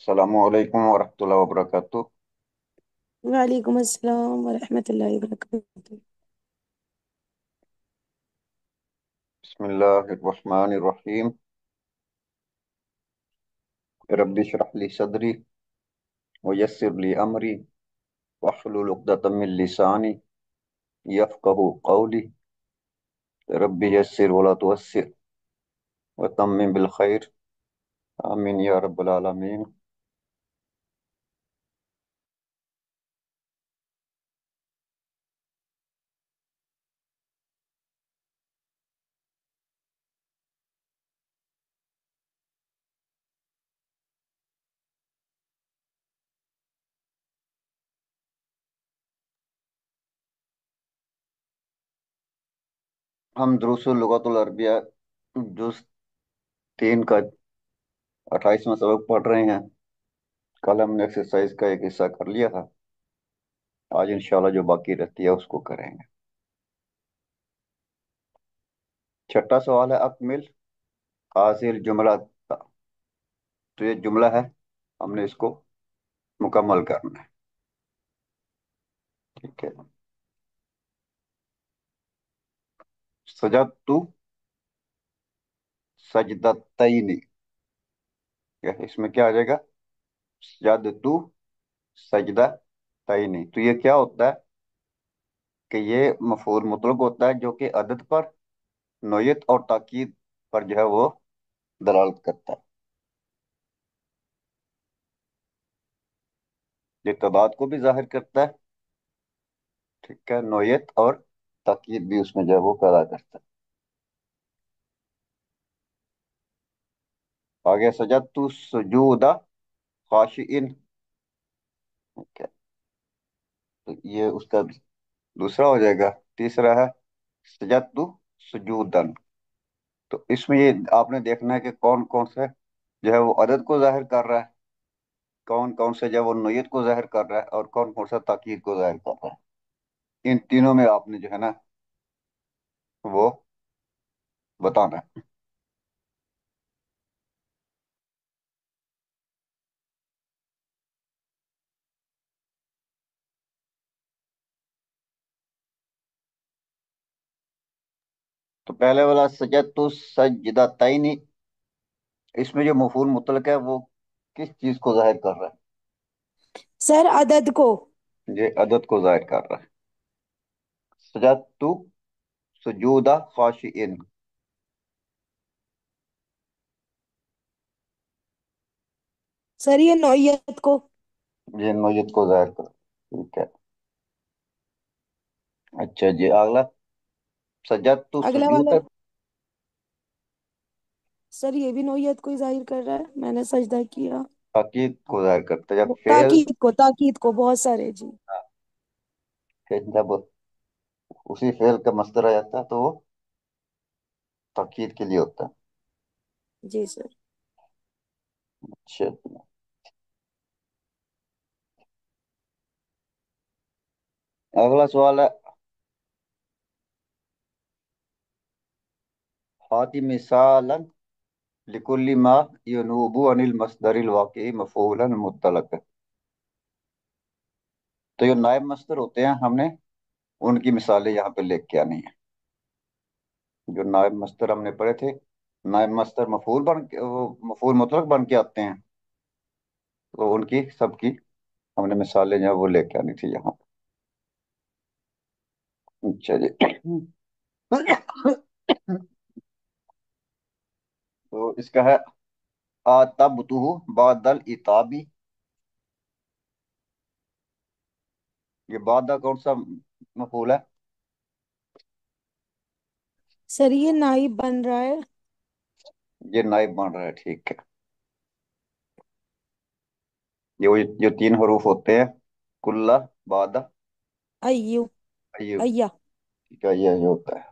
Assalamualaikum warahmatullahi wabarakatuh. وعليكم السلام ورحمة الله وبركاته. Bismillahirrahmanirrahim. Rabbi shrah li sadri wa yassir li amri wahlul 'uqdatam min lisani yafqahu qawli. Rabbi yassir wa la tu'assir wa tammim bil khair. Amin ya rabbal alamin. ہم دروسُل لغۃ العربیہ جز 3 کا 28واں سبق پڑھ رہے ہیں. کل ہم نے ایکسرسائز کا ایک حصہ کر لیا تھا. آج انشاءاللہ جو باقی رہتی ہے اس کو کریں گے. چھٹا سوال ہے اکمل حاصل جملہ. تو یہ جملہ ہے، ہم نے اس کو مکمل کرنا ہے. ٹھیک ہے. سجدت سجدتین. اس میں کیا آ جائے گا؟ سجدت سجدتین. تو یہ کیا ہوتا ہے کہ یہ مفعول مطلق ہوتا ہے جو کہ عدد پر، نوعیت اور تاکید پر جو ہے وہ دلالت کرتا ہے. یہ تعداد کو بھی ظاہر کرتا ہے. ٹھیک ہے. نوعیت اور تاکید بھی اس میں جو ہے وہ پیدا کرتا ہے. آگے سجدت سجود خاشعين. ٹھیک ہے. تو یہ اس کا دوسرا ہو جائے گا. تیسرا ہے سجدت سجودن. تو اس میں یہ آپ نے دیکھنا ہے کہ کون کون سے جو ہے وہ عدد کو ظاہر کر رہا ہے، کون کون سے جو ہے وہ نوعیت کو ظاہر کر رہا ہے، اور کون کون سا تاکید کو ظاہر کر رہا ہے. ان تینوں میں آپ نے جو ہے نا وہ بتانا ہے. تو پہلے والا سجدت سجدتین، اس میں جو مفعول مطلق ہے وہ کس چیز کو ظاہر کر رہا سر عدد کو. ہے؟ یہ عدد کو ظاہر کر رہا ہے. سجدت سجود خاشعين. سر یہ نوعیت کو. یہ نوعیت کو ظاہر کر رہا ہے. ٹھیک ہے. اچھا جی، اگلا سجدت اگلا سجود. والا سر یہ بھی نوعیت کو ہی ظاہر کر رہا ہے، میں نے سجدہ کیا. تاکید کو ظاہر کرتا ہے. جب فعل، تاکید کو بہت سارے جی. جب اسی فعل کا مصدر آ جاتا ہے تو وہ تاکید کے لیے ہوتا ہے. جی سر. اچھا. اگلا سوال ہے ہاتھی مثالا لکل ما ینوب عن المصدر الواقعی مفعولا مطلق. تو یہ نائب مصدر ہوتے ہیں، ہم نے ان کی مثالیں یہاں پہ لکھ کے آنی ہیں. جو نائب مصدر ہم نے پڑھے تھے، نائب مصدر مفعول بن کے، وہ مفعول مطلق بن کے آتے ہیں، تو ان کی سب کی ہم نے مثالیں جو ہے وہ لے کے آنی تھی یہاں. اچھا جی. تو اس کا ہے آتبتہ بعد العتابی. یہ بعد کون سا مفعول ہے؟ سر یہ نائب بن رہا ہے. یہ نائب بن رہا ہے. ٹھیک ہے. یہ وہ جو 3 حروف ہوتے ہیں، کلہ، بعد، ایو. ایو. ایا. ٹھیک ہے. یہ ہوتا ہے.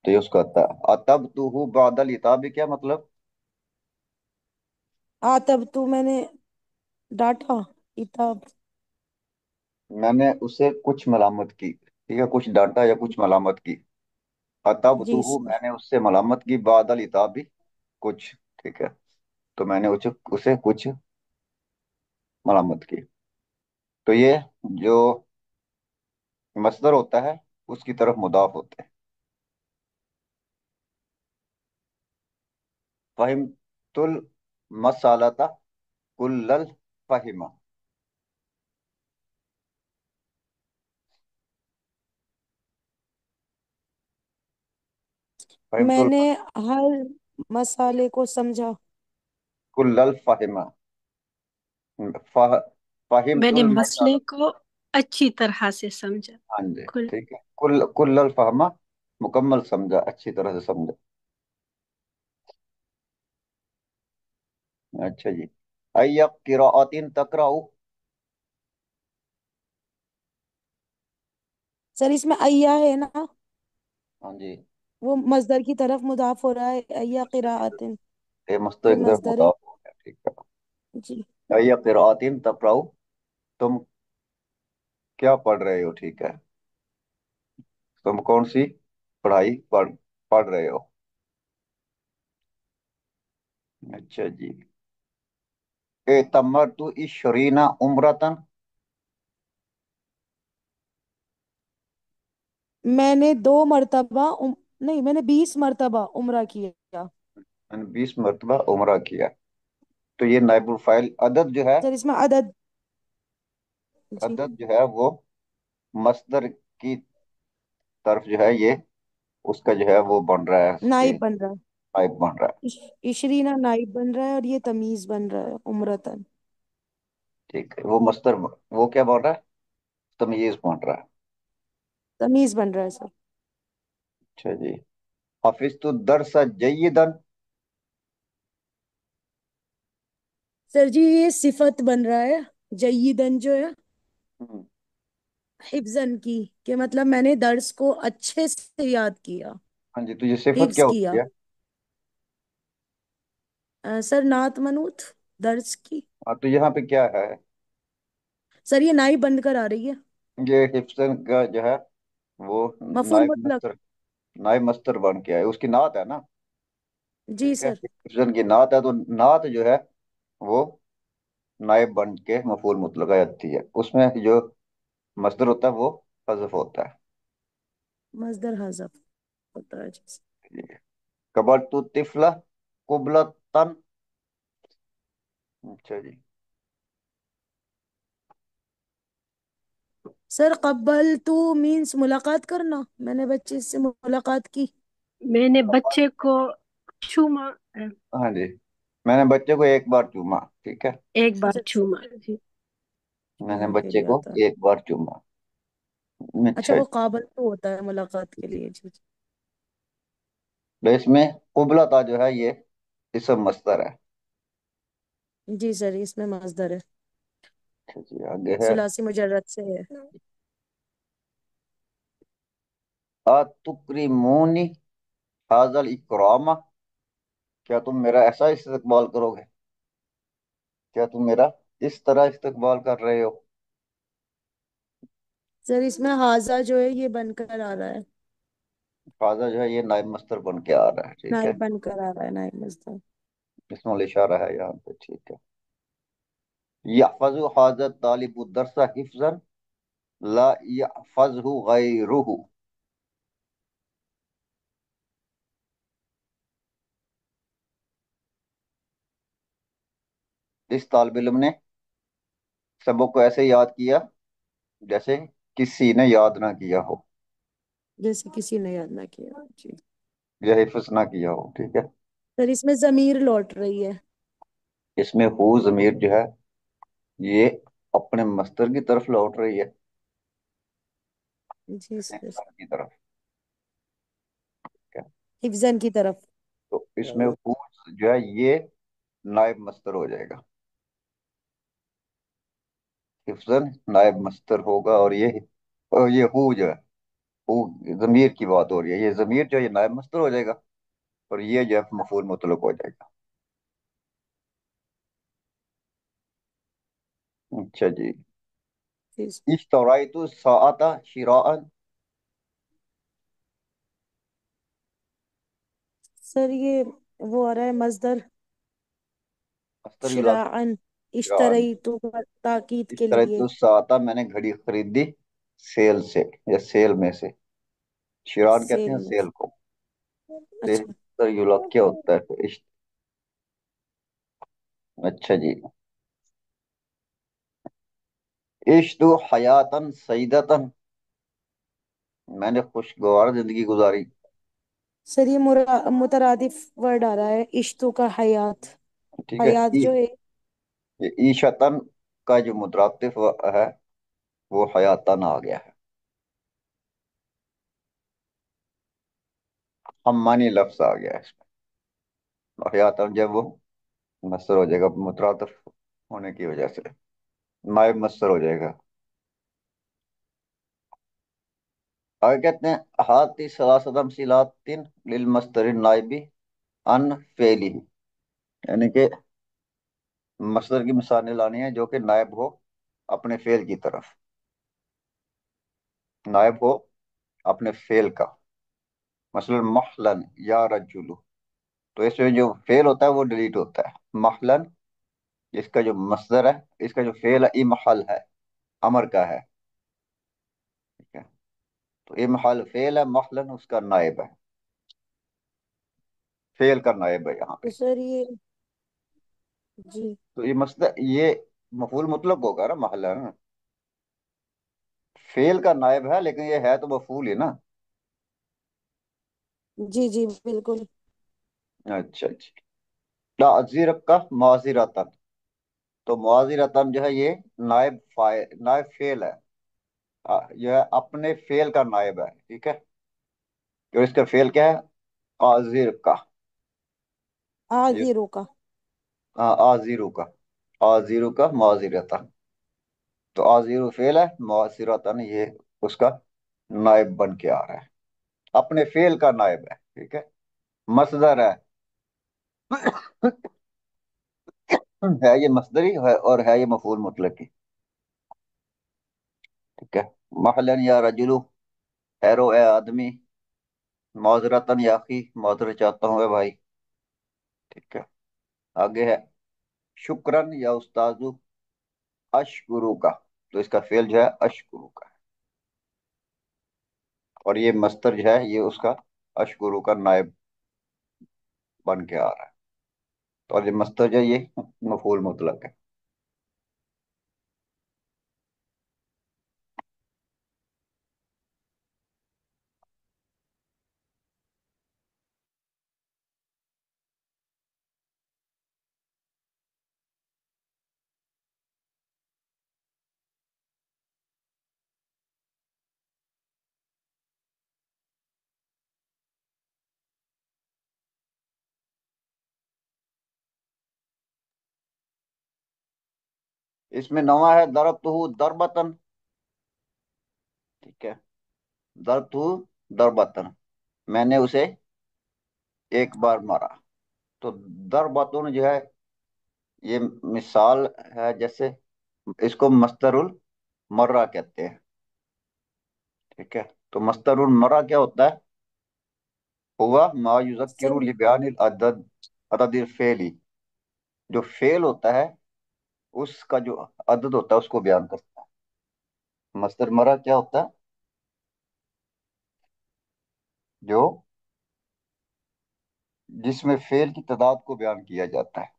تو یہ اس کا آتا ہے اتبتہ بعد العتابی. کیا مطلب؟ تب تو میں نے ڈاٹا اتاب. میں نے اسے کچھ ملامت کی. ٹھیک ہے. کچھ ڈانٹا یا کچھ ملامت کی. جی اتبتہ سر. میں نے اس سے ملامت کی، بعد العتابی کچھ. ٹھیک ہے. تو میں نے اسے کچھ मरामत की। तो ये जो मसदर होता है उसकी तरफ मुदाफ होते हैं। फहिम तुल मसालता कुल्लल फहिमा। फहिम तुल मैंने हर मसाले को समझा। कुल्लल फहिमा। फह, फहिम हाँ। मैंने तुल मसले मसाला। को अच्छी तरह से समझा। हाँ जी, कुल। ठीक है। कुल्लल फहमा, मुकम्मल समझा, अच्छी तरह से समझा। अच्छा जी। अय्या किराअतिन तकराउ। सर इसमें अय्या है ना, हाँ जी। वो मजदर की तरफ मुदाफ हो रहा है, अय्या क़िराअतिन। ये ये मुस्तक की तरफ मजदर है। मुताफ हो गया, ठीक है। जी। अय्या किराअतिन तकराउ, तुम क्या पढ़ रहे हो, ठीक है। तुम कौन सी पढ़ाई पढ़ रहे हो। अच्छा जी। ए तमर तू इशरीना उम्रतन। मैंने 2 मरतबा नहीं, मैंने 20 मरतबा उम्रा किया। मैंने 20 मरतबा उम्रा किया। तो ये नाइबुल फाइल अदद जो है, सर इसमें अदद। जी। अदद जो है वो मस्दर की तरफ जो है ये, उसका जो है वो बन रहा है, ये नाइब बन रहा है। नाइब बन रहा है। इशरीना नाइब बन रहा है और ये तमीज बन रहा है उम्रतन। ठीक है, वो मस्दर, वो क्या बन रहा है, तमीज बन रहा है। तमीज बन रहा है सर। अच्छा जी। हाफिज तो दरस जय्यदन। सर जी ये सिफत बन रहा है, जय्यदन जो है हम्म, हिफ्जन की, के मतलब मैंने दर्स को अच्छे से याद किया, हाँ जी, तो ये सिफत हिफ्ज क्या होती किया। है। सर नात मनूत दर्स की। हाँ, तो यहाँ पे क्या है, सर ये नाई बन कर आ रही है। ये हिफ्जन का जो है वो मफूल नाइब मुतलक। मस्तर, नाइब मस्तर बन के आए, उसकी नात है ना। जी ठीक है, सर। हिफ्जन की नात है, तो नात जो है वो नाइब बन के मफूल मुतलक आ जाती है, उसमें जो मस्दर होता है वो हज़फ होता है। मजदर हज़फ होता है जी। कबल तू तिफला कुबलतन। अच्छा जी। सर कब्बल तू मीन्स मुलाकात करना, मैंने बच्चे से मुलाकात की। मैंने बच्चे को छूमा। हाँ जी, मैंने बच्चे को एक बार चूमा, ठीक है। एक बार अच्छा छूमा जी। मैंने चूमने के बच्चे लिए को आता है। एक बार चूमा। अच्छा अच्छा वो काबल तो होता है मुलाकात के लिए जी। तो इसमें कुबलता जो है ये इसम मस्दर है। जी सर इसमें मजदर है, अच्छा जी, आगे है। सुलासी मुजर्रद से है। अतुक्रिमूनी हाजल इकरामा। क्या तुम मेरा ऐसा इस्तकबाल करोगे, क्या तुम मेरा इस तरह इस्तकबाल कर रहे हो। सर इसमें हाजा जो है ये बनकर आ रहा है, हाजा जो है ये नाइब मस्तर बन के आ रहा है, ठीक है। नाइब बनकर आ रहा है, नाइब मजदर। इसमें इशारा है यहाँ पे, ठीक है। यहफजु हाजा तालिबु दरसा हिफ्जन ला यहफजहु गैरुहु। इस तालिब इल्म ने सबक को ऐसे याद किया जैसे किसी ने याद ना किया हो, जैसे किसी ने याद ना किया जी। या हिफ्ज ना किया हो, ठीक है। सर इसमें जमीर लौट रही है। इसमें हु जमीर जो है ये अपने मस्तर की तरफ लौट रही है, जी अपने सर। सर की तरफ, ठीक है। हिफ्जन की तरफ। तो इसमें हु जो है ये नायब मस्तर हो जाएगा। हिफ्जन नायब मस्तर होगा, और ये हु जो है, हु जमीर की बात हो रही है, ये जमीर जो है ये नायब मस्तर हो जाएगा, और ये जो है मफूल मुतलक हो जाएगा। अच्छा जी। जी सर। इश्तराइतु साअता शिराअन। सर ये वो आ रहा है मजदर मस्तर भी लाजमी। शिराअन। यार, इश्तरई तो ताकीद इस के तरह लिए। तो साता मैंने घड़ी खरीदी सेल से, या सेल में से। शिरान कहते सेल हैं में सेल को। तो अच्छा। इस युलक क्या होता है फिर अच्छा जी। इश्तु हयातन सईदतन, मैंने खुशगवार जिंदगी गुजारी। सर ये मुतरादिफ वर्ड आ रहा है, इश्तो का हयात। ठीक है। हयात जो है। ये ईशतन का जो मुतरातिफ है वो हयातन आ गया है। हम्मानी लफ्ज आ गया है इसमें। और हयातन जब वो मसर हो जाएगा मुतरातिफ होने की वजह से, नायब मसर हो जाएगा। आगे कहते हैं हाथी सलासदम सिलातिन लिल मस्तरिन नाइबी अन फेली, यानी कि मसदर की मिसालें लानी है जो कि नायब हो अपने फेल की तरफ, नायब हो अपने फेल का। मसलन महलन या रजुलु, तो इसमें जो फेल होता है वो डिलीट होता है। महलन, इसका जो मसदर है, इसका जो फेल है इमहल है, अमर का है। ठीक है। तो इमहल फेल है, महलन उसका नायब है, फेल का नायब है यहाँ तो पे। सर ये जी तो ये मसदर ये मफूल मुतलक होगा ना महलन, फेल का नायब है, लेकिन ये है तो मफूल ही ना। जी जी बिल्कुल। अच्छा अच्छा। ताजीर का माजिरतन, तो माजिरतन जो है ये नायब फेल है। यह अपने फेल का नायब है। ठीक है। तो इसका फेल क्या है? आजिर का। ये आजिरों का। आजिरू का, आजिरू का माजिरतन। तो आजिरू फेल है, माजिरतन ये उसका नायब बन के आ रहा है, अपने फेल का नायब है। ठीक है। मसदर है ये मसदरी है, और है ये मफूल मुतलक की। ठीक है। महलन या रजुलु, हैरो ए आदमी, माजरतन या अखी, माजरत चाहता हूँ ए भाई। ठीक है। आगे है शुक्रन या उस्ताजु अशकुरु का, तो इसका फेल जो है अशकुरु का है। और ये मस्तर जो है ये उसका अशकुरु का नायब बन के आ रहा है। तो और ये मस्तर जो है ये मफूल मुतलक है। इसमें नवा है दरबतहु दरबतन। ठीक है। दरबतहु दरबतन, मैंने उसे एक बार मारा। तो दरबतुन जो है ये मिसाल है, जैसे इसको मस्तरुल मर्रा कहते हैं। ठीक है। तो मस्तरुल मर्रा क्या होता है? हुआ मा सर युजक्किरु लिबयानिल अदद, अददिल फेली, जो फेल होता है उसका जो अदद होता है उसको बयान करता है। मस्तर मरा क्या होता है? जो जिसमें फेल की तादाद को बयान किया जाता है,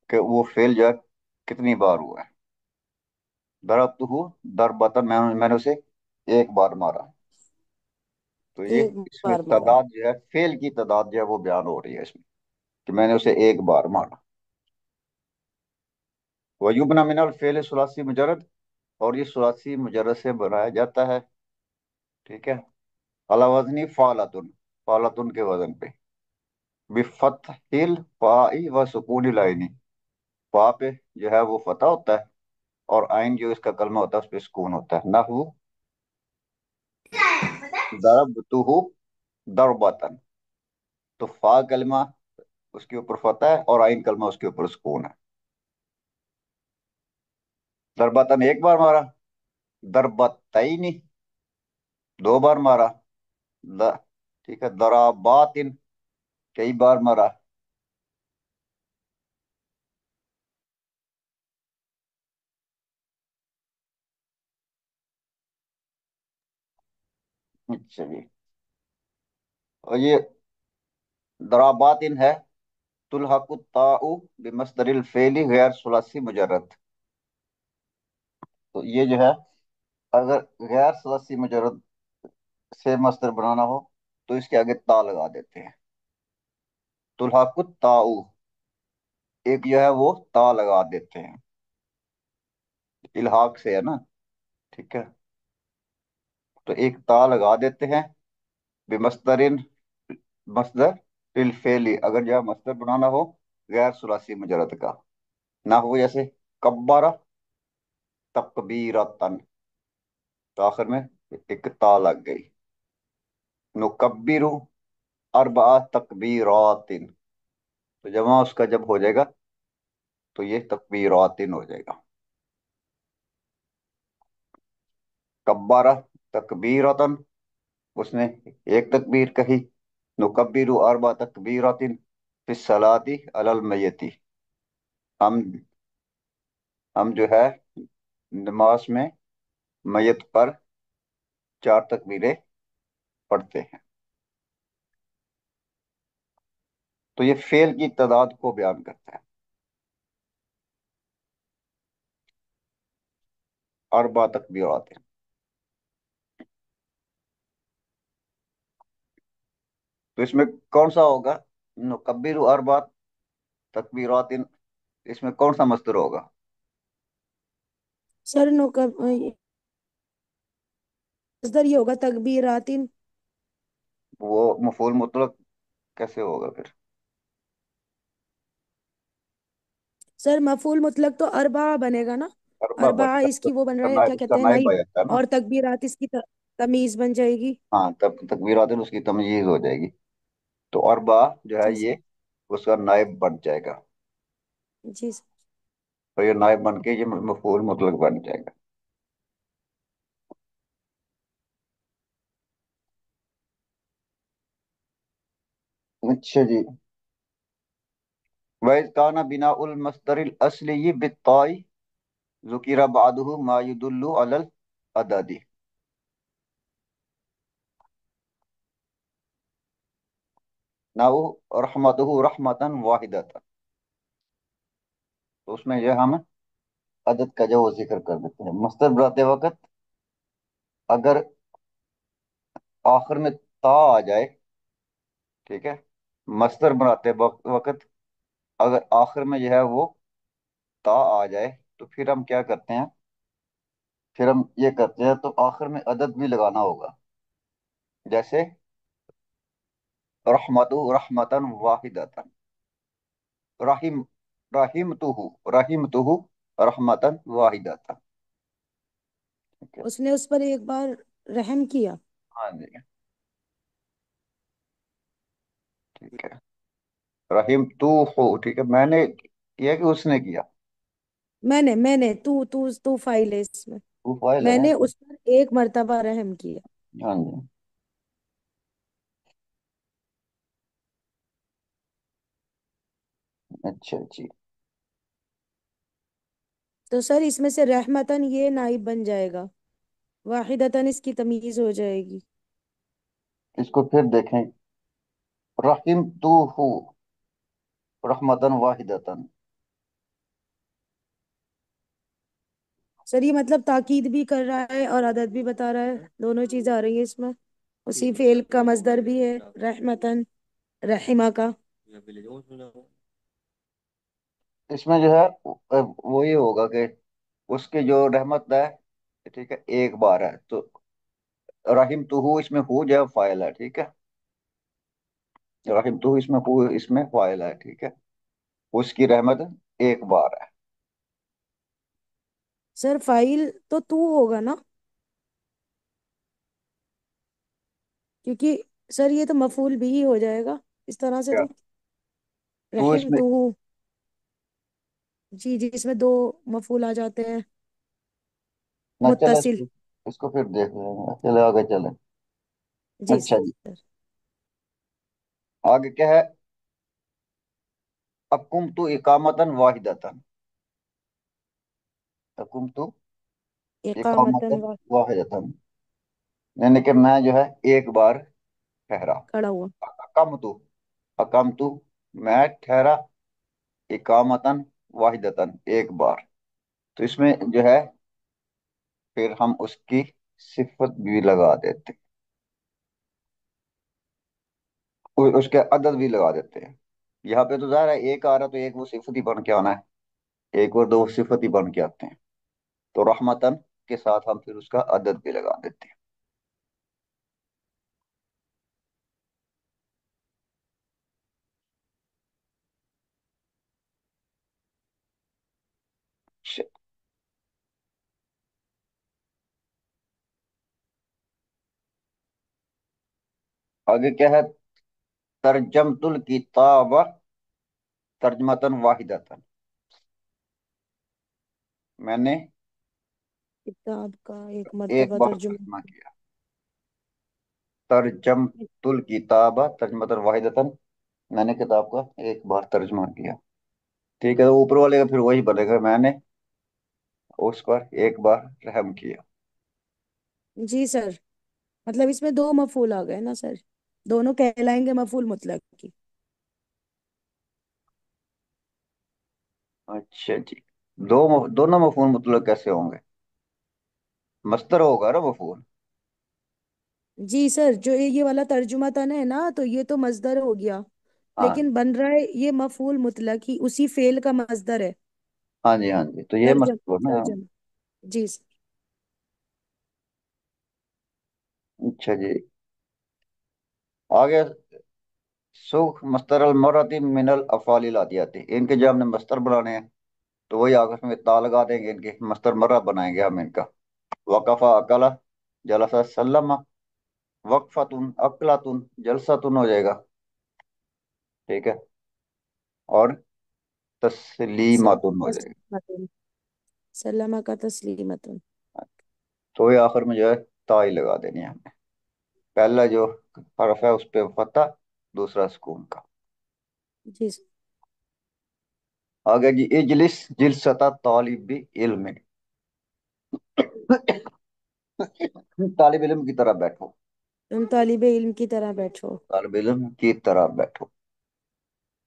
कि वो फेल जो है कितनी बार हुआ है। दरबतहु दरबतन, मैंने उसे एक बार मारा। तो ये एक इसमें बार मारा। तादाद जो है, फेल की तादाद जो है वो बयान हो रही है इसमें, कि मैंने उसे एक बार मारा। वयुबना मिनल फेल सुलासी मुजरद, और ये सुलासी मुजरद से बनाया जाता है। ठीक है। अला वजनी फालतुन, फालतुन के वजन पे। बिफतहिल फाई व सुकून लाइनी, फा पे जो है वो फतह होता है, और आइन जो इसका कलमा होता है उस पे सुकून होता है। नहु दरबतुहु दरबतन, तो फा कलमा उसके ऊपर फतह है, और आइन कलमा उसके ऊपर सुकून है। दरबतन एक बार मारा, दरबतैनी दो बार मारा। द, ठीक है। दराबातिन कई बार मारा। अच्छा जी। और ये दराबातिन है, तुल्हक़ु ताउ बिमस्दरिल फ़ेली गैर सुलासी मुजर्रद। तो ये जो है, अगर गैर सुलासी मुजर्रद से मस्दर बनाना हो तो इसके आगे ता लगा देते हैं। तुल्हक़ु ताउ, एक जो है वो ता लगा देते हैं, इल्हाक से है ना, ठीक है। तो एक ता लगा देते हैं, बेमस्दरिन, मस्दर फिल फेली, अगर जो है मस्दर बनाना हो गैर सुलासी मुजरद का, ना हो जैसे कब्बारा तकबीरतन, तो आखिर में एक ता लग गई। नुकब्बिरु अरबा तकबीरातिन, तो जमा उसका जब हो जाएगा तो ये तकबीरातिन हो जाएगा। कब्बारा तकबीरतन, उसने एक तकबीर कही। नुकब्बिरु अरबा तकबीरातिन फिस सलाती अलल मय्यती, हम हम जो है नमाज में मैयत पर चार तकबीरें पढ़ते हैं। तो ये फेल की तादाद को बयान करता है, अरबा तकबीरात। तो इसमें कौन सा होगा, नुकब्बिरु अरबा तकबीरात, इसमें कौन सा मस्दर होगा? सर नो कब मसदर ये होगा तकबीरातिन। वो मफूल मुतलक कैसे होगा फिर? सर मफूल मुतलक तो अरबा बनेगा ना। अरबा अरबा बनेगा तो इसकी वो बन रहा है, उसका क्या कहते हैं, नाइब आ नाइब। जाता है ना। और तकबीरात इसकी तमीज बन जाएगी। हाँ, तब तकबीरात उसकी तमयीज हो जाएगी। तो अरबा जो है जी ये सर। उसका नाइब बन जाएगा, जी सर। और ये नाइब बन के ये मफूल मुतलक बन जाएगा। अच्छा जी। वैज काना बिना उल मस्दरिल असली बित्ताई ज़ुकिरा बादहु मा युदुल्लु अलल अददी। नाउ रहमतहु रहमतन वाहिदतन, तो उसमें जो हम अदद का जो वो जिक्र कर देते हैं मस्दर बनाते वक्त, अगर आखिर में ता आ जाए, ठीक है, मस्दर बनाते वक्त अगर आखिर में जो है वो ता आ जाए, तो फिर हम क्या करते हैं, फिर हम ये करते हैं, तो आखिर में अदद भी लगाना होगा। जैसे रहमतु रहमतन वाहिदतन, रहीम रहीम तुहु रहमतन वाहिदतन, ठीक है। उसने उस पर एक बार रहम किया। हाँ जी, ठीक है। रहीम तू हो, ठीक है, मैंने किया कि उसने किया? मैंने तू फाइल है इसमें। तू फाइल है ना मैंने इसमें। उस पर एक मर्तबा रहम किया। हाँ जी। अच्छा जी। तो सर इसमें से रहमतन ये नाइब बन जाएगा, वाहिदतन इसकी तमीज हो जाएगी। इसको फिर देखें, रहीम तू हो रहमतन वाहिदतन। सर ये मतलब ताकीद भी कर रहा है और अदद भी बता रहा है, दोनों चीजें आ रही है इसमें। उसी फेल का मजदर भी है रहमतन, रहीमा का। इसमें जो है वो ये होगा कि उसकी जो रहमत है, ठीक है, एक बार है, तो रहीम तू हो इसमें हो जो है फाइल है, ठीक है। रहीम तू इसमें हो, इसमें फाइल है, ठीक है। उसकी रहमत एक बार है। सर फाइल तो तू होगा ना, क्योंकि सर ये तो मफूल भी ही हो जाएगा इस तरह से क्या? तो। तू रहीम इसमें, तू। जी जी, इसमें दो मफूल आ जाते हैं ना चले मुत्तसिल। इसको फिर देख लेंगे, चले आगे चले। जी अच्छा जी। सर। आगे क्या है, अकुम तू इकामतन वाहिदतन, अकुम तू इकामतन इकामतन वाहिदतन। यानी कि मैं जो है एक बार ठहरा। खड़ा हुआ। अकम तू, अकम तू, मैं ठहरा, इकामतन वाहिदतन, एक बार। तो इसमें जो है फिर हम उसकी सिफत भी लगा देते हैं, उसके अदद भी लगा देते हैं। यहाँ पे तो ज़ाहिर है एक आ रहा, तो एक वो सिफत ही बन के आना है, एक और दो सिफत ही बन के आते हैं। तो रहमतन के साथ हम फिर उसका अदद भी लगा देते हैं। अच्छा, आगे क्या है? तरजमतुल किताब तर्जमतन वाहिदतन, मैंने किताब का एक एक मर्तबा बार तर्जुमा। तर्जमा किया। तरजमतुल किताब तर्जमतन वाहिदतन, मैंने किताब का एक बार तर्जमा किया। ठीक है, तो ऊपर वाले का फिर वही बनेगा, मैंने उस पर एक बार रहम किया। जी सर। मतलब इसमें दो मफूल आ गए ना सर, दोनों कहलाएंगे मफूल मुतलक की। अच्छा जी, दोनों मफूल मुतलक कैसे होंगे? मस्तर होगा ना मफूल। जी सर, जो ये वाला तर्जुमा तन है ना, तो ये तो मजदर हो गया, हाँ, लेकिन बन रहा है ये मफूल मुतलक ही, उसी फेल का मजदर है। हाँ जी, हाँ जी, तो ये तर्जम मस्तर ना। तर्जम जी सर। अच्छा जी, आगे सुख मस्तर अल मरती मिनल अफालिल आती, इनके जो हमने मस्तर बनाने हैं, तो वही आपस में ता लगा देंगे, इनके मस्तर मर्रा बनाएंगे हम इनका। वकफा अकला, जलसा सल्लमा, वक्फतुन अकलातुन, जलसतुन हो जाएगा। ठीक है, और तस्लीमातुन हो जाएगा। तस्लीमतुन, सल्लमा का तस्लीमतुन। तो ये आखिर में जो है ताई लगा देनी है हमने। पहला जो हर्फ है उस पे फतह, दूसरा सुकून का। जी सर। आगे जी, इजलिस जिलसता तालिब भी इल्म, तालिब इल्म की तरह बैठो, तुम तालिबे इल्म की तरह बैठो। तालिब इल्म की तरह बैठो।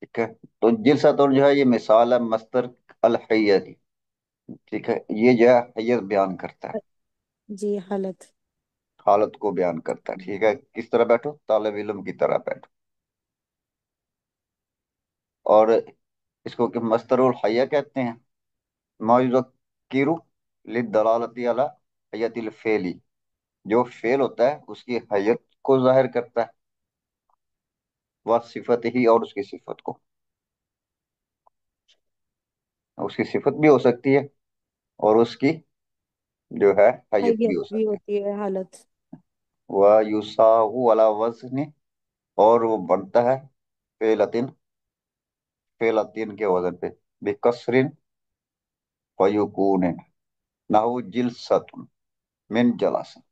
ठीक है, तो जिलसतुन जो है ये मिसाल है मस्तर अल हय्य की। ठीक है, ये जो है हय्यत बयान करता है, जी हालत। हालत को बयान करता है। ठीक है, किस तरह बैठो? तालिब इल्म की तरह बैठो। और इसको कि मस्तरुल हय्या कहते हैं। मौज़क्किरु लिद्दलालति अला हय्यतिल फेली, जो फेल होता है उसकी हय्यत को जाहिर करता है, वह सिफत ही, और उसकी सिफत को। उसकी सिफत भी हो सकती है, और उसकी जो है हय्यत भी हैयत हो भी सकती है। होती है हालत। वह युसाहु अला वज़्नि, और वो बनता है फेलतिन, फेलतिन के वजन पे, बिकसरिन फयुकूनिन, नहु जिलसतुन मिन जलसा।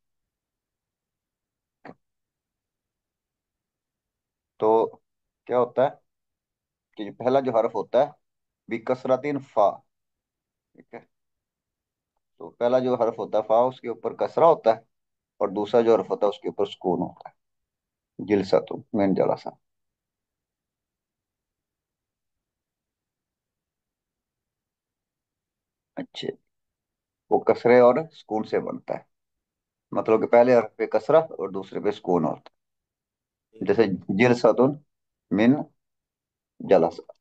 तो क्या होता है कि जो पहला जो हर्फ होता है बिकसरतिन फा। ठीक है, तो पहला जो हर्फ होता है फा, उसके ऊपर कसरा होता है, और दूसरा जो हर्फ होता है उसके ऊपर सुकून होता है, जिलसतुन मिन जलसा। अच्छे, वो कसरे और सुकून से बनता है, मतलब कि पहले हर्फ पे कसरा और दूसरे पे सुकून होता है, जैसे जिलसतुन मिन जलसा।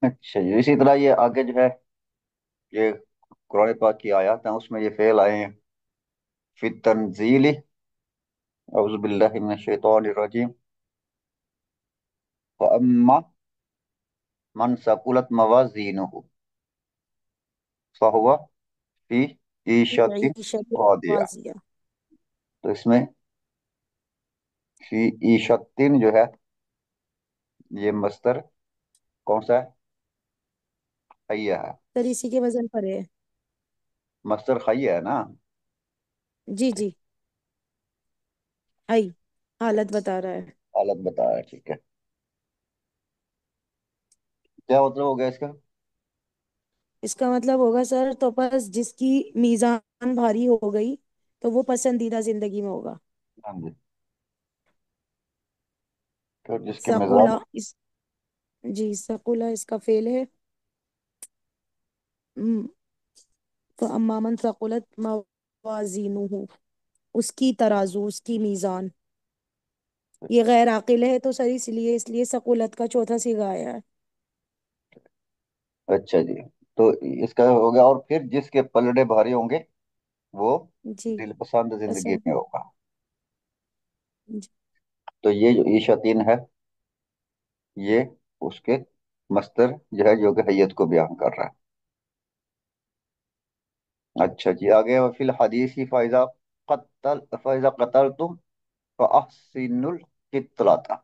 अच्छा जी, इसी तरह ये आगे जो है, ये कुरान पाक की आयत है, उसमें ये फेल आए हैं। फिर तंजीली, औज़ु बिल्लाहि मिनश शैतानिर रजीम, व अम्मा मन सकुलत मवाजीनुहु फहुवा फी ईशतिन ईशत रादिया। राजिया। तो इसमें फी ईशतिन जो है, ये मस्तर कौन सा है? हय्या है। सर इसी के वजन पर है। मस्तर हय्या है ना। जी जी। हाई, हालत बता रहा है। हालत बता रहा है, ठीक है। क्या मतलब हो गया इसका? इसका मतलब होगा सर, तो बस जिसकी मीजान भारी हो गई तो वो पसंदीदा जिंदगी में होगा। हाँ जी। तो जिसके मिजाज। सकुला इस जी, सकुला इसका फेल है। हम्म, तो अम्मा मन सकुलत मवाजीनुहु, उसकी तराजू, उसकी मीजान। ये गैर आकिल है तो सर, इसलिए इसलिए सकुलत का चौथा सिगा आया है। अच्छा जी। तो इसका हो गया, और फिर जिसके पलड़े भारी होंगे वो जी, दिल पसंद जिंदगी पसंद। में होगा। जी, तो ये जो ईशतीन है, ये उसके मस्तर जो है, जो कि हैयत को बयान कर रहा है। अच्छा जी, आगे फिल हदीसी फाइजा कतल तुम फअहसिनुल कितलाता।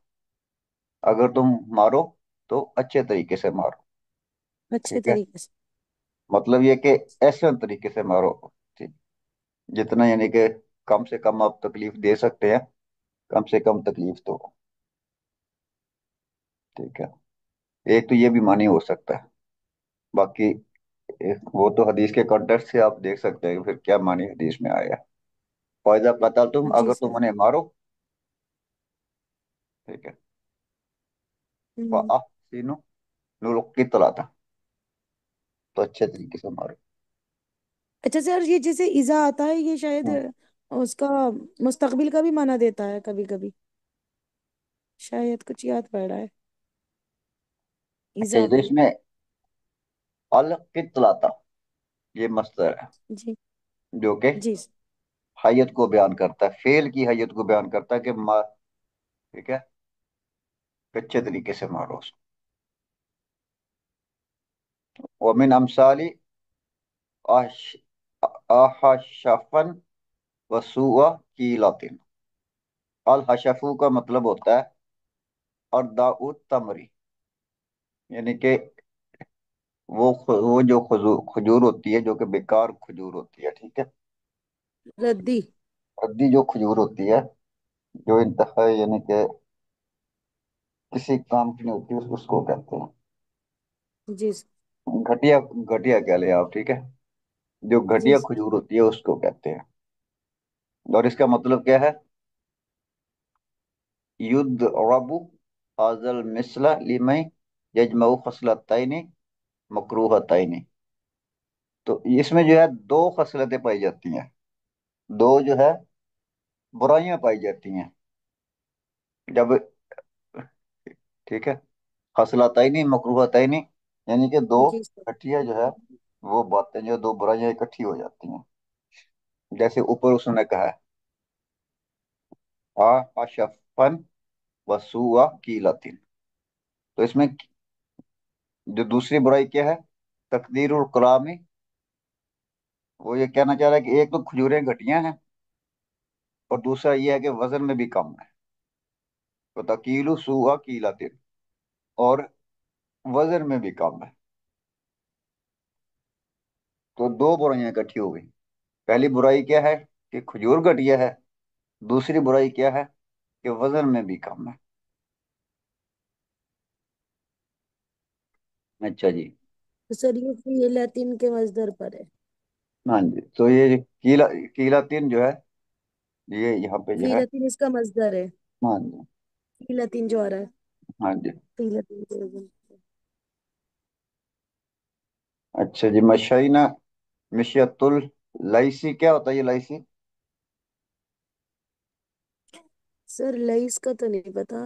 अगर तुम मारो तो अच्छे तरीके से मारो। अच्छे ठीक है। तरीके से। मतलब ये कि ऐसे तरीके से मारो, ठीक, जितना यानी कि कम से कम आप तकलीफ दे सकते हैं, कम से कम तकलीफ तो। ठीक है। एक तो ये भी मानी हो सकता है। बाकी वो तो हदीस के कॉन्टेक्स्ट से आप देख सकते हैं कि फिर क्या मानी हदीस में आया। फायदा कतल तुम, जी अगर तुम सर। उन्हें मारो। ठीक है। हम्म। फाअहसिनु नुल कितलाता, तो अच्छे तरीके से मारो। अच्छा सर, ये जैसे इजा आता है, ये शायद हम्म। उसका मुस्तकबिल का भी माना देता है कभी कभी, शायद कुछ याद पड़ रहा है। अच्छा इजा। जी, तो इसमें अल कितलाता ये मस्तर है, जी। जो कि जी। हैयत को बयान करता है, फेल की हैयत को बयान करता है कि मार। ठीक है। अच्छे तरीके से मारो उसको। वमिन अमसाली आहशफन वसुआ कीलातिन। अल हशफू का मतलब होता है अर्दाउत तमरी, यानी कि वो जो खजूर होती है, जो कि बेकार खजूर होती है। ठीक है। रद्दी। रद्दी जो खजूर होती है, जो इंतहा यानी कि किसी काम की नहीं होती, उसको कहते हैं। जी। घटिया, घटिया कह ले आप। ठीक है। जो जी। घटिया खजूर होती है उसको कहते हैं। और इसका मतलब क्या है? युद्ध रबु हाजल मिसला लिमई यजमऊ खसलतैनी मकरूहतैनी। तो इसमें जो है दो खसलतें पाई जाती हैं, दो जो है बुराइयां पाई जाती हैं जब। ठीक है। खसलतैनी मकरूहतैनी, यानी कि दो जी सर। घटिया जो है, वो बातें, जो दो बुराइयां इकट्ठी हो जाती हैं। जैसे ऊपर उसने कहा है आ अशफन वसुआ कीलतिन। तो इसमें जो दूसरी बुराई क्या है, तकदीरुल कलामी। वो ये कहना चाह रहा है कि एक तो खजूरें घटिया हैं, और दूसरा ये है कि वजन में भी कम है। तो तकीलु सुआ कीलतिन, और वजन में भी कम है। तो दो बुराइयां इकट्ठी हो गई। पहली बुराई क्या है कि खजूर घटिया है, दूसरी बुराई क्या है कि वजन में भी कम है। अच्छा जी। तो सर, ये फिर लैतिन के मजदर पर है। हाँ जी, तो ये कीला कीलातीन जो है, ये यहाँ पे जो फी है। लैतिन इसका मजदर है। हाँ जी। फी लैतिन जो आ रहा है। हाँ जी। फी लैतिन के वजन से। अच्छा जी, मशैना मिशियतुल लाइसी, क्या होता है ये लाइसी? सर लईस का तो नहीं पता।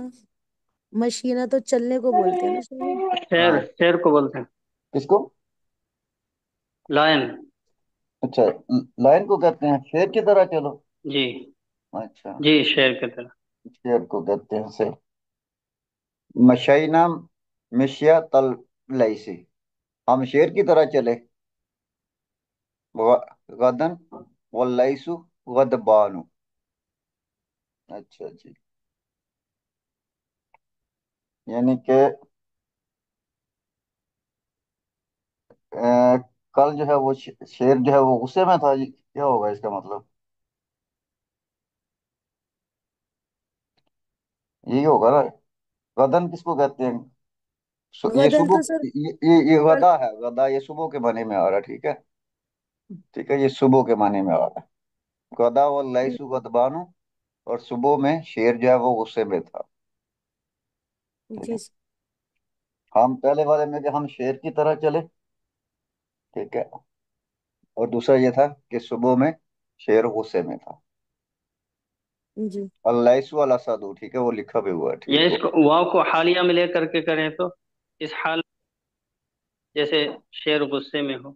मशीना तो चलने को बोलते हैं ना शायद। शेर, हाँ। शेर को बोलते हैं। किसको? लायन। अच्छा, लायन को कहते हैं शेर की तरह चलो। जी। अच्छा। जी, शेर की तरह। शेर को कहते हैं से मशैना मिशिया तल लाइसी, हम शेर की तरह चले। गदन वल्लैसु गदबानु। अच्छा जी। यानी कि कल जो है वो शेर जो है वो गुस्से में था, क्या होगा इसका मतलब? यही होगा ना। गदन किसको कहते हैं? ये गदन सुबह, तो सर ये कल। गदा है, गदा ये सुबह के माने में आ रहा है, ठीक है। ठीक है, ये सुबह के माने में आ रहा है। गदा व लैसु गदबानु, और सुबह में शेर जो है वो गुस्से में था। ठीक है। जी। हम पहले वाले में कि हम शेर की तरह चले, ठीक है। और दूसरा ये था कि सुबह में शेर गुस्से में था। जी। अल्लाइसु अल असदु, ठीक है, वो लिखा भी हुआ है, ठीक ये है। इसको वाव को हालिया में लेकर के करें तो इस हाल, जैसे शेर गुस्से में हो।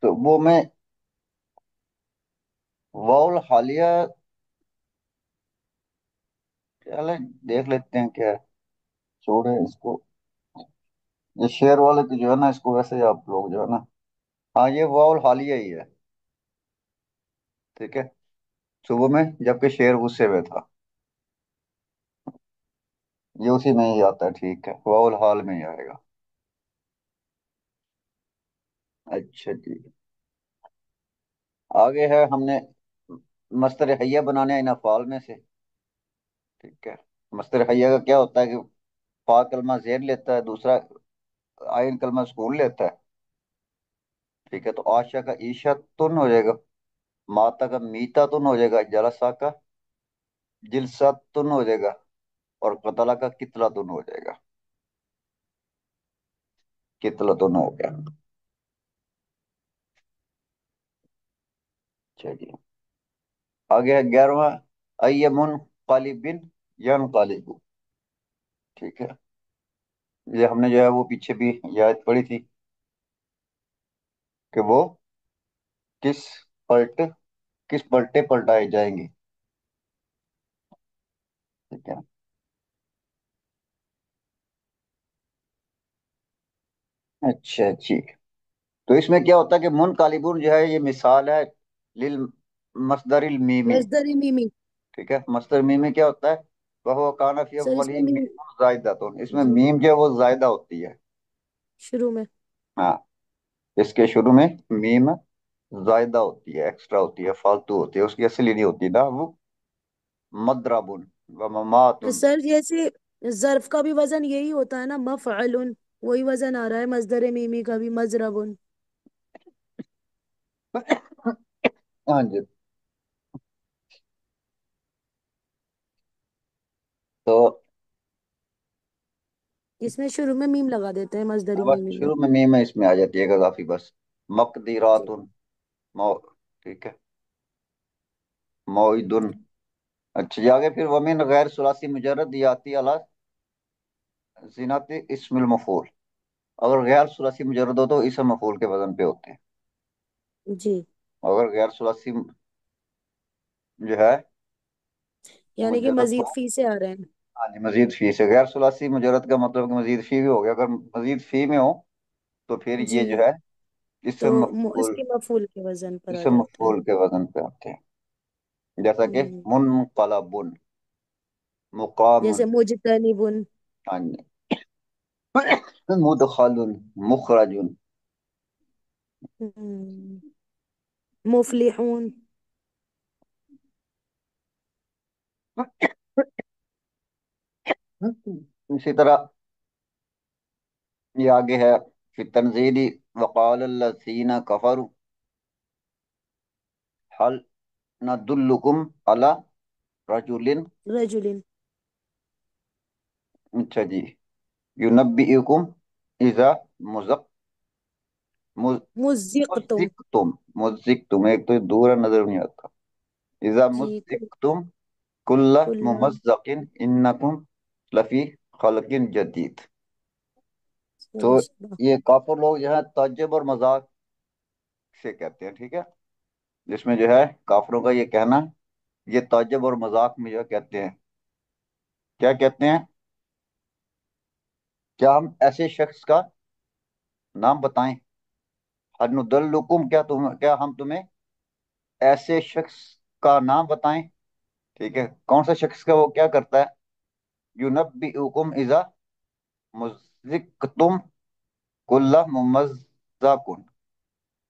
सुबह में वाउल हालिया, चले देख लेते हैं क्या है। छोड़े इसको। ये शेर वाले की जो है ना, इसको वैसे ही आप लोग जो है ना, हाँ ये वाउल हालिया ही है, ठीक है। सुबह में जबकि शेर गुस्से में था, ये उसी में ही आता है, ठीक है, वाउल हाल में ही आएगा। अच्छा जी। आगे है, हमने मस्तर हैया बनाने हैं इन अफ़ाल में से, ठीक है। मस्तर हैया का क्या होता है कि फा कलमा जेर लेता है, दूसरा आइन कलमा सुकून लेता है, ठीक है। तो आशा का ईशा तुन हो जाएगा, माता का मीता तुन हो जाएगा, जलसा का जिलसा तुन हो जाएगा, और कतला का कितला तुन हो जाएगा। कितला तुन हो गया। चलिए, आगे है 11वां, अय्यमुन कालिबिन यन कालिबु, ठीक है। ये हमने जो है वो पीछे भी याद पड़ी थी कि वो किस पलटे किस पलटे पलटाए जाएंगे, ठीक है। अच्छा जी। तो इसमें क्या होता है कि मुन कालिबुन जो है ये मिसाल है लिल मसदरिल मीमी, मजदरी मीमी। ठीक है। मसदर मीमी क्या होता है, वह काना फी सर इसमें अव्वलिही मीम। मीम जायदा, तो इसमें जी। मीम जो है वो जायदा होती है। शुरू में। हाँ, इसके शुरू में मीम जायदा होती है, एक्स्ट्रा होती है, फालतू होती है, उसकी असली नहीं होती ना वो। मदरबुन व ममातुन। सर जैसे जर्फ का भी वजन यही होता है ना, मफअलुन। वही वजन आ रहा है मजदर मीमी का भी, मजरबुन। हाँ जी। तो इसमें शुरू में मीम लगा देते हैं मजदरी अब मीमी में। शुरू में मीम है, इसमें आ जाती है गजाफी बस। जी। मकदीरातुन मौ, ठीक है, मौइदुन। अच्छा, ये आगे फिर वमिन गैर सुलासी मुजर्रद याती अला जिनात इस्मिल मफूल। अगर गैर सुलासी मुजर्रद हो तो इसम मफूल के वजन पे होते हैं। जी। अगर गैर सुलासी जो है यानी कि मुजर्रद मजीद हो, फी से आ रहे हैं। हाँ जी, मजीद फी से, गैर सुलासी मुजर्रद का मतलब कि मजीद फी भी हो गया। अगर मजीद फी में हो तो फिर ये जो जी। है तो इसम मफूल, इसके मफूल के वजन पर आ इसम जाता है। मफूल के वजन पे आते हैं। जैसा कि हम्म। मुनकलबुन, मुकामुन, जैसे मुजतनिबुन। हाँ जी, मुदखलुन, मुखरजुन। हम्म। मुफलिहून। इसी तरह ये आगे है, फिर तनजीली वक़ाल लज़ीना कफरु हल नदुल्लुकुम अला रजुलिन। रजुलिन। अच्छा जी, युनब्बिउकुम इज़ा मुज़क़ मुज़िक़तुम। मुज़िक़तुम, एक तो दूर है, नजर नहीं आता। इज़ा जी। मुज़िक़तुम कुल्ला कुल्ला। मुमज़्ज़क़िन इन्नकुम लफ़ी खल्क़िन जदीद। तो फरिश्ता। ये काफिर लोग जो है ताज्जुब और मजाक से कहते हैं, ठीक है। जिसमें जो है काफिरों का ये कहना, ये ताज्जुब और मजाक में जो कहते हैं, क्या कहते हैं, क्या हम ऐसे शख्स का नाम बताएं, हनुदल्लुकुम, क्या हम तुम्हें ऐसे शख्स का नाम बताएं, ठीक है। कौन सा शख्स का, वो क्या करता है, युनब्बिउकुम इजा मुज़िक्तुम कुल्ला मुमज़्ज़कुन,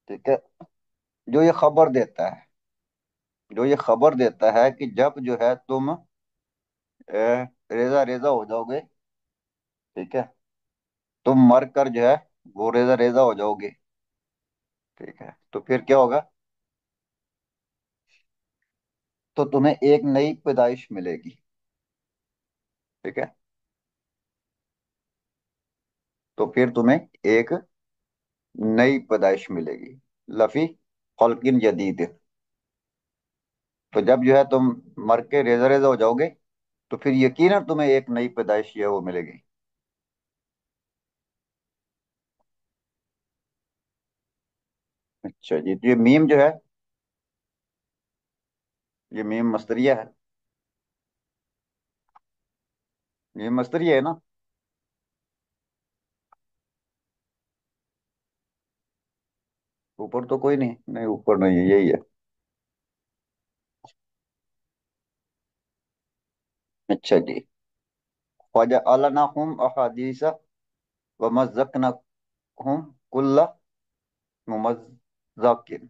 ठीक है। जो ये खबर देता है, जो ये खबर देता है कि जब जो है तुम रेजा रेजा हो जाओगे, ठीक है। तुम मर कर जो है वो रेजा रेजा हो जाओगे। ठीक है, तो फिर क्या होगा? तो तुम्हें एक नई पैदाइश मिलेगी। ठीक है, तो फिर तुम्हें एक नई पैदाइश मिलेगी। लफी खल्किन जदीद। तो जब जो है तुम मर के रेजा रेजा हो जाओगे, तो फिर यकीनन तुम्हें एक नई पैदाइश जो है वो मिलेगी। अच्छा जी, तो ये मीम जो है, ये मीम मस्तरिया है। ये मस्तरिया है ना? ऊपर तो कोई नहीं, नहीं ऊपर नहीं है, यही है। अच्छा जी। फजअलनाहुम अहादीसा व मज़्ज़क़नाहुम कुल्ला मुमज़्ज़क़िन।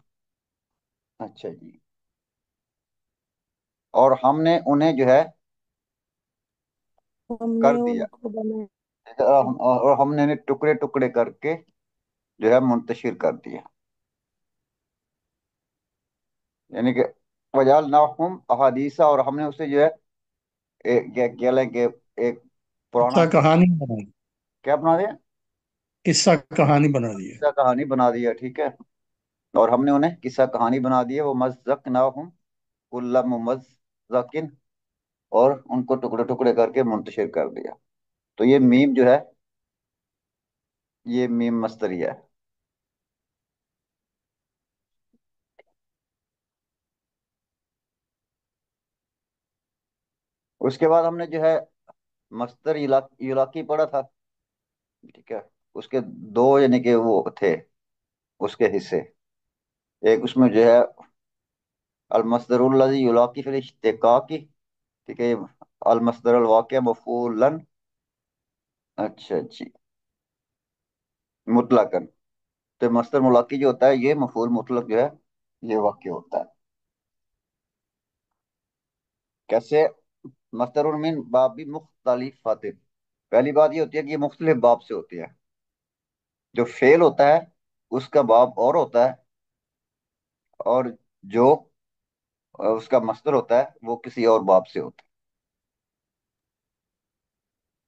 अच्छा जी। और हमने उन्हें जो है कर हमने दिया। उनको बनाया। और हमने उन्हें टुकड़े टुकड़े करके जो है मुंतशिर कर दिया। यानी कि वजअलनाहुम अहादीसा, और हमने उसे जो है क्या क्या लेंगे, एक पुराना किस्सा कहानी बनाई, क्या बना दिया, किस्सा कहानी बना दिया। किस्सा कहानी बना दिया। ठीक है, और हमने उन्हें किस्सा कहानी बना दिया। वो मज़्ज़क़नाहुम कुल्ला मुमज़्ज़क़िन, और उनको टुकड़े टुकड़े करके मुंतशिर कर दिया। तो ये मीम जो है, ये मीम मस्तरिया है। उसके बाद हमने जो है मस्तर युलाकी पढ़ा था। ठीक है, उसके दो यानी कि वो थे, उसके हिस्से। एक उसमें जो है अल मस्दरुल्लज़ी युलाकी फिल इश्तिकाकी। ठीक है, अल मस्दर अल वाक़िअ मफ़ऊलन। अच्छा जी, मुतलकन। तो मस्दर मुलाकी जो होता है, ये मफूल मुतलक जो है ये वाक्य होता है। कैसे? मस्दरुन मिन बाबी मुख्तलिफातिन। पहली बात ये होती है कि ये मुख्तलिफ बाब से होती है। जो फेल होता है उसका बाब और होता है, और जो उसका मस्दर होता है वो किसी और बाब से होता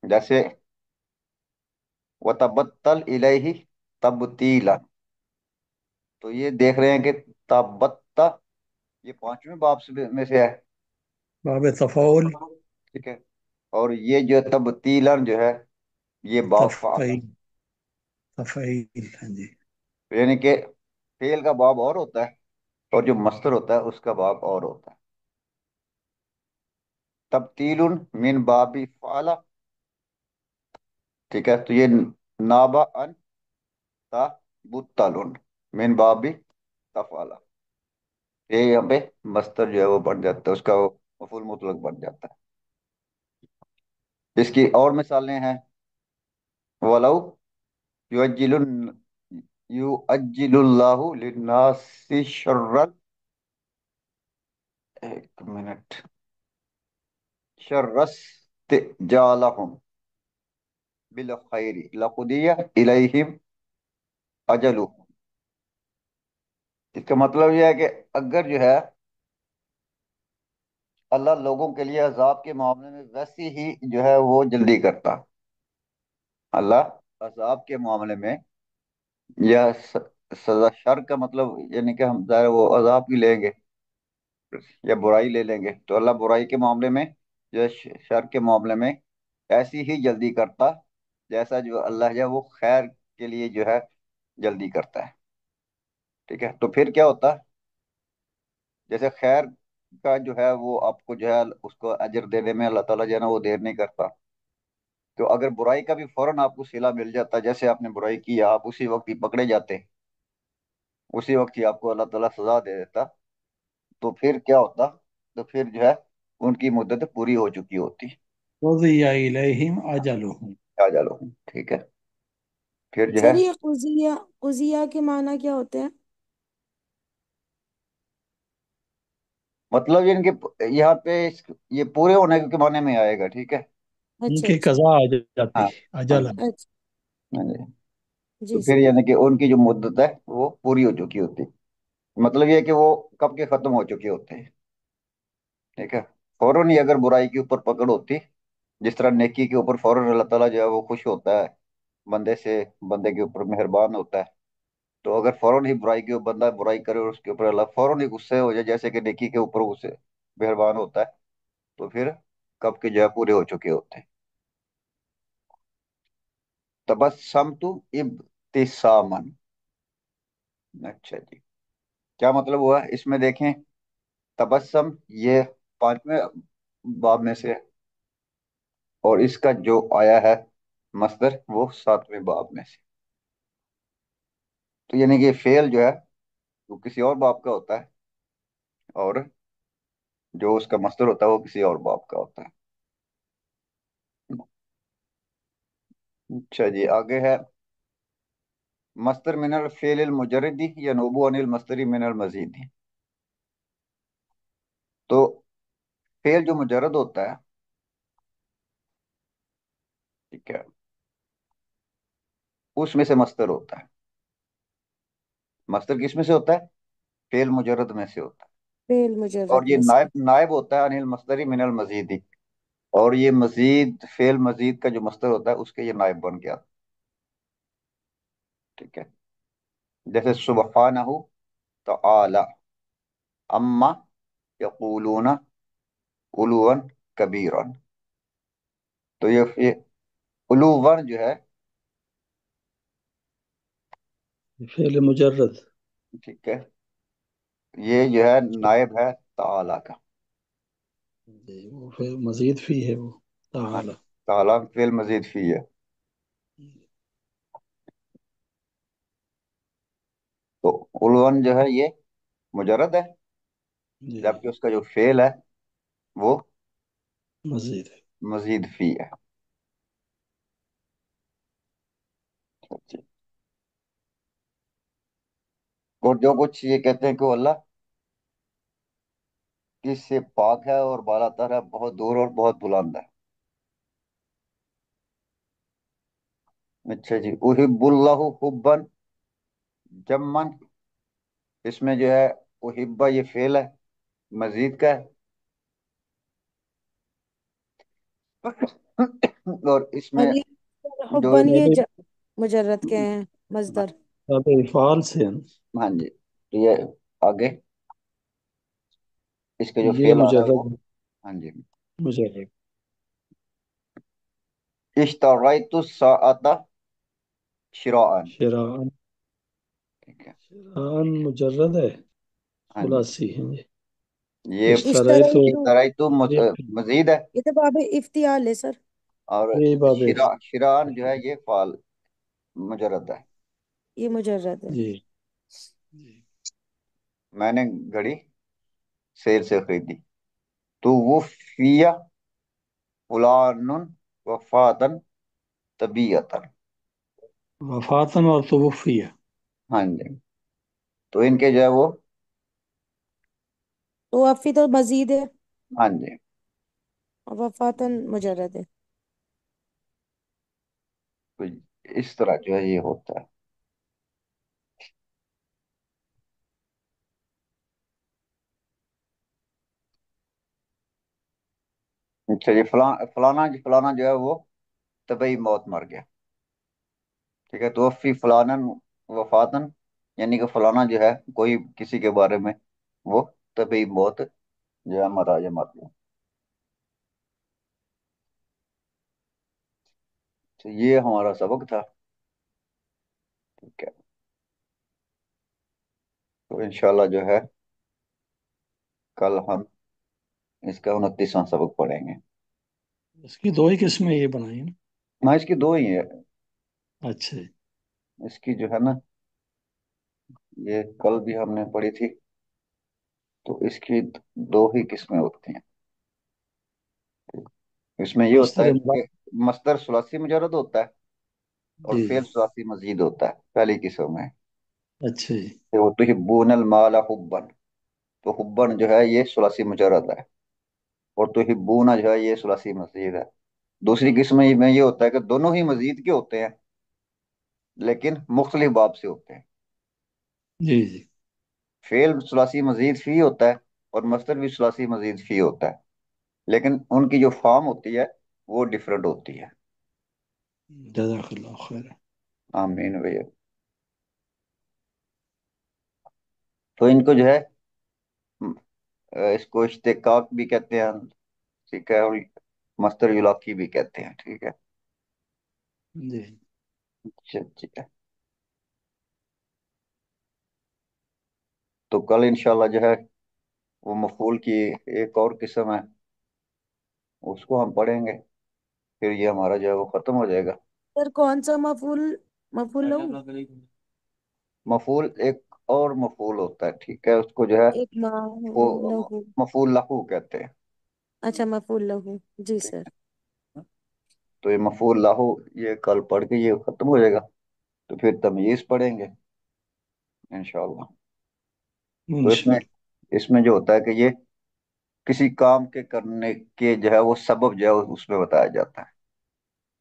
है। जैसे वतबत्तल इलैहि तबतीला। तो ये देख रहे हैं कि तबत्ता ये पांचवें बाब में से है। बाब तफाउल, ठीक है, और ये जो तबतीलन जो है ये बाब फाल। तफईल, तफईल, हाँ जी। यानी कि फेल का बाब और होता है, और जो मस्तर होता है उसका बाब और होता है। तब्तीलुन मिन बाबी फाला। ठीक है, तो ये नाबा अन ता बुत्तलुन मिन बाबी तफाला। ये यहाँ पे मस्तर जो है वो बन जाता है, उसका वो मफूल मुतलक बन जाता है। इसकी और मिसालें हैं। वलौ युअज्जिलुन युअज्जिलुल्लाहु लिन्नासि शर्रल। एक मिनट। शर्रस जालहुम बिल खैरी लकुदिया इलैहिम अजलु। इसका मतलब यह है कि अगर जो है अल्लाह लोगों के लिए अजाब के मामले में वैसी ही जो है वो जल्दी करता। अल्लाह अजाब के मामले में या सजा शर का मतलब यानी कि हम ज़ाहिर है वो अजाब की लेंगे या बुराई ले लेंगे, तो अल्लाह बुराई के मामले में या शर के मामले में ऐसी ही जल्दी करता जैसा जो अल्लाह है वो खैर के लिए जो है जल्दी करता है। ठीक है, तो फिर क्या होता? जैसे खैर का जो है वो आपको जो है उसको अजर देने में अल्लाह ताला जो है ना वो देर नहीं करता। तो अगर बुराई का भी फौरन आपको सिला मिल जाता, जैसे आपने बुराई की आप उसी वक्त ही पकड़े जाते, उसी वक्त ही आपको अल्लाह ताला सजा दे देता, तो फिर क्या होता? तो फिर जो है उनकी मुद्दत पूरी हो चुकी होती। वज़िया इलैहिम अजलुहुम। आ जालो। ठीक है, फिर जो है सर ये कुजिया, कुजिया के माना क्या होते हैं? मतलब ये इनके यहाँ पे ये पूरे होने के माने में आएगा। ठीक है, अच्छा उनकी अच्छा। कज़ा आ जाती हाँ है, हाँ अजल। जी अच्छा। हाँ जी। तो जी फिर सर। यानी कि उनकी जो मुद्दत है वो पूरी हो चुकी होती, मतलब ये है कि वो कब के खत्म हो चुके होते हैं। ठीक है। फौरन ही अगर बुराई के ऊपर पकड़ होती, जिस तरह नेकी के ऊपर फौरन अल्लाह ताला जो है वो खुश होता है, बंदे से, बंदे के ऊपर मेहरबान होता है। तो अगर फौरन ही बुराई के बंदा बुराई करे और उसके ऊपर अल्लाह फौरन ही गुस्से हो जाए, जैसे कि नेकी के ऊपर गुस्से मेहरबान होता है, तो फिर कब के जो है पूरे हो चुके होते हैं। तबस्सम तु इब्तिसामन। अच्छा जी, क्या मतलब हुआ इसमें देखें। तबस्सम ये पांचवें बाब में से है, और इसका जो आया है मस्दर वो सातवें बाब में से। तो यानी कि फेल जो है वो किसी और बाब का होता है, और जो उसका मस्दर होता है वो किसी और बाब का होता है। अच्छा जी, आगे है मस्दर मिनल फेल मुजरदी या नोबू अनिल मस्दरी मिनल मजीदी। तो फेल जो मुजरद होता है, ठीक है, उसमें से मस्दर होता है। मस्दर किस में से होता है? फेल मुजरद में से होता है। फेल और मुजर्रद ये में से। नायब नायब होता है अनिल मस्दरी मिनल मजीदी। और ये मजीद, फेल मजीद का जो मस्दर होता है उसके ये नायब बन गया। ठीक है। जैसे सुबहानहू तआला अम्मा यकूलूना उलुवन कबीरन। तो ये उलुवन जो है, फेल मुजर्रद। ठीक है, ये जो है नायब है ताला का। जी, वो फिर मजीद फी है वो, हाँ, ताला। ताला फेल मजीद फी है। तो उलवन जो है ये मुजरद है, जी, जबकि उसका जो फेल है वो मजीद है। मजीद फी है। और जो कुछ ये कहते हैं कि वो अल्लाह किससे पाक है और बालातर है, बहुत दूर और बहुत बुलंद है। अच्छा जी, उहिब्बुल्लाहु हुब्बन जम्मन। इसमें जो है उहिब्बा ये फेल है, मजीद का है। और इसमें और ये जो हुब्बन ये बाबे मुजर्रद के हैं मजदर। बाबे इफ़ाल से है ना। हाँ जी, तो ये आगे इसके जो ये फेल आ रहा है वो, मुजर्रद, हाँ जी, मुजर्रद। इश्तरैतु साअता शिराअन। शिरान, ठीक है। शिरान मुजर्रद है, हाँ जी, खुलासी है जी। ये इश्तरा तो इश्तरैतु इश्तरैतु ये मजीद है। ये तो बाबे इफ्तियाल है सर। और ये बाबे। शिरान जो है ये फाल मुजरद है। ये मुजर्रद है। जी जी। मैंने घड़ी सेल से खरीदी। तो वो फिया फुलानुन वफातन तबीयतन। वफातन और तवफ़िया। हाँ जी, तो इनके जो है वो, तो अफी तो मजीद है हाँ जी, और वफातन मुजर्रद है। तो इस तरह जो है ये होता है। अच्छा, ये फलाना जो है वो तबई मौत मर गया। ठीक है, तो फी फलानन वफातन, यानी कि फलाना जो है कोई किसी के बारे में वो तबई मौत जो है मरा या मर गया। तो ये हमारा सबक था। ठीक है, तो इंशाल्लाह जो है कल हम इसका 29वां सबक पढ़ेंगे। इसकी दो ही किस्में ये बनाई है ना। ना, इसकी दो ही है। अच्छा जी। इसकी जो है ना, ये कल भी हमने पढ़ी थी। तो इसकी दो ही किस्में होती हैं। इसमें ये होता मस्तर है इमरान। कि मस्दर सुलासी मुजरद होता है और जी फेल जी। सुलासी मजीद होता है पहली किस्म में। अच्छा जी। तो तुहिब्बूनल माला हुब्बन। तो हुब्बन जो है ये सुलासी मुजरद है, और तुहिब्बूना जो है ये सुलासी मजीद है। दूसरी किस्म में ये होता है कि दोनों ही मजीद के होते हैं लेकिन मुख्तलिफ बाब से होते हैं। जी जी। फेल सुलासी मजीद फी होता है और मस्तर भी सुलासी मजीद फी होता है, लेकिन उनकी जो फॉर्म होती है वो डिफरेंट होती है। जज़ाकल्लाह खैर। आमीन भैया। तो इनको जो है इसको इश्तिकाक भी कहते हैं, ठीक है, और मस्तर युलाकी भी कहते हैं, ठीक है। जी। अच्छा ठीक है। तो कल इंशाल्लाह जो है वो मफूल की एक और किस्म है, उसको हम पढ़ेंगे, फिर ये हमारा जो है वो खत्म हो जाएगा। सर कौन सा मफूल, मफूल लहू? मफूल एक और मफूल होता है, ठीक है, उसको जो है एक वो लहू। मफूल लहू कहते हैं। अच्छा मफूल लहू, जी ठीक सर। है। तो ये मफूल लाहू ये कल पढ़ के ये खत्म हो जाएगा, तो फिर तमयीज पढ़ेंगे इंशाल्लाह। तो इसमें इंशाअल्लाह। इसमें जो होता है कि ये किसी काम के करने के जो है वो सबब जो है उसमें बताया जाता है।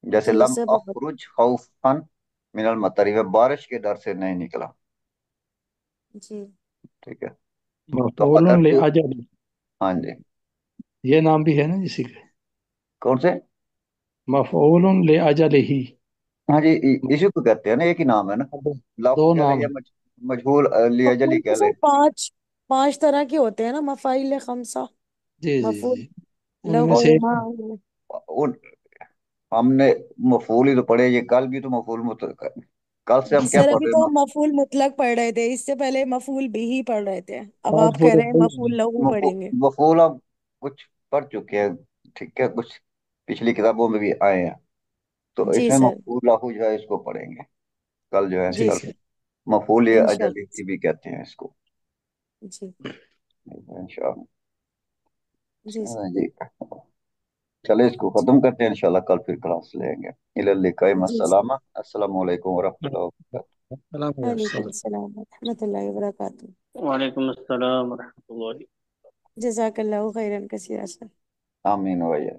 जैसे जी लम सब अखरुज खौफन मिनल मतरी, में बारिश के डर से नहीं निकला, जी। ठीक है। तो अगर मफ़ऊलुन ले कोई, अजल, हाँ जी, ये नाम भी है ना इसी के। कौन से? मफ़ऊलुन ले अजल ही। हाँ जी, इसी को कहते हैं ना, एक ही नाम है ना, लाहू दो कह ले नाम या है। मजहूल लियाजली मफूल कह तो ले। सर पांच, पांच तरह के होते हैं ना, मफाइल खमसा। जी जी मफूल जी। उनमें लहू से मा। उन हमने मफूल ही तो पढ़े, ये कल भी तो मफूल कल से हम क्या सर पढ़ अभी रहे तो हैं? हम मफूल मुतलक पढ़ रहे थे, इससे पहले मफूल भी ही पढ़ रहे थे। अब आज आप कह पूरे रहे हैं दिन मफूल लहू पढ़ेंगे। मफूल हम कुछ पढ़ चुके हैं, ठीक है, कुछ पिछली किताबों में भी आए हैं। तो जी इसमें सर। मफूल लाहू जो है इसको पढ़ेंगे कल जो है जी जी इंशाल्लाह। सर। मफूल या अजली इंशाल्लाह। भी कहते हैं इसको जी। इंशाल्लाह। जी सर। हाँ जी। चले इसको खत्म करते हैं इंशाल्लाह, कल फिर क्लास लेंगे। इलल लिकाई जी सर। मस्सलामा, अस्सलामु अलैकुम वरहमतुल्लाहि वबरकातुहू। सलाम वालेकुम अलैकुम। सलाम व रहमतुल्लाहि व बरकातहू। वालेकुम अस्सलाम वरहमतुल्लाहि। जज़ाकल्लाहु खैरन कसीरा सर। आमीन भैया।